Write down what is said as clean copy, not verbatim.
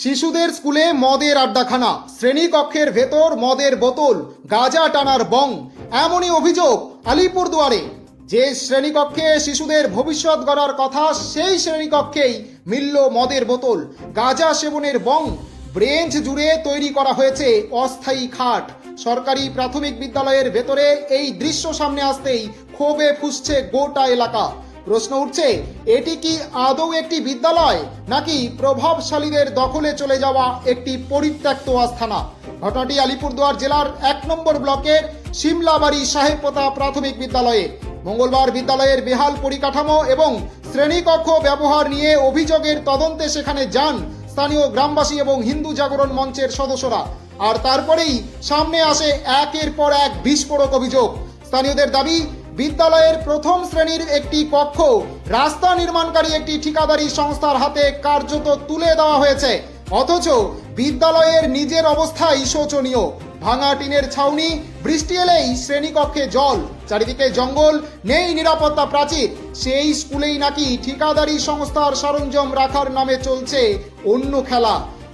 শিশুদের স্কুলে মদের আড্ডাখানা, শ্রেণীকক্ষের ভেতর মদের বোতল, গাঁজা টানার বং। এমনই অভিযোগ আলিপুরদুয়ারে। যে শ্রেণীকক্ষে শিশুদের ভবিষ্যৎ গড়ার কথা, সেই শ্রেণীকক্ষেই মিলল মদের বোতল, গাঁজা সেবনের বং। ব্রেঞ্চ জুড়ে তৈরি করা হয়েছে অস্থায়ী খাট। সরকারি প্রাথমিক বিদ্যালয়ের ভেতরে এই দৃশ্য সামনে আসতেই ক্ষোভে ফুঁসছে গোটা এলাকা। প্রশ্ন উঠছে, এটি কি আদৌ একটি বিদ্যালয়, নাকি প্রভাবশালীদের দখলে চলে যাওয়া একটি পরিত্যক্ত আস্থানা? ঘটনাটি আলিপুরদুয়ার জেলার 1 নম্বর ব্লকের সিমলাবাড়ি সাহেবপোতা প্রাথমিক বিদ্যালয়ে। মঙ্গলবার বিদ্যালয়ের বেহাল পরিকাঠামো এবং শ্রেণীকক্ষ ব্যবহার নিয়ে অভিযোগের তদন্তে সেখানে যান স্থানীয় গ্রামবাসী এবং হিন্দু জাগরণ মঞ্চের সদস্যরা। আর তারপরেই সামনে আসে একের পর এক বিস্ফোরক অভিযোগ। স্থানীয়দের দাবি, বিদ্যালয়ের প্রথম শ্রেণীর একটি কক্ষ রাস্তা নির্মাণকারী একটি ঠিকাদারি সংস্থার হাতে কার্যত তুলে দেওয়া হয়েছে। অথচ বিদ্যালয়ের নিজের অবস্থাই শোচনীয়। ভাঙা টিনের ছাউনি, বৃষ্টি এলেই শ্রেণীকক্ষে জল, চারিদিকে জঙ্গল, নেই নিরাপত্তা প্রাচীর। সেই স্কুলেই নাকি ঠিকাদারি সংস্থার সরঞ্জাম রাখার নামে চলছে অন্য খেলা।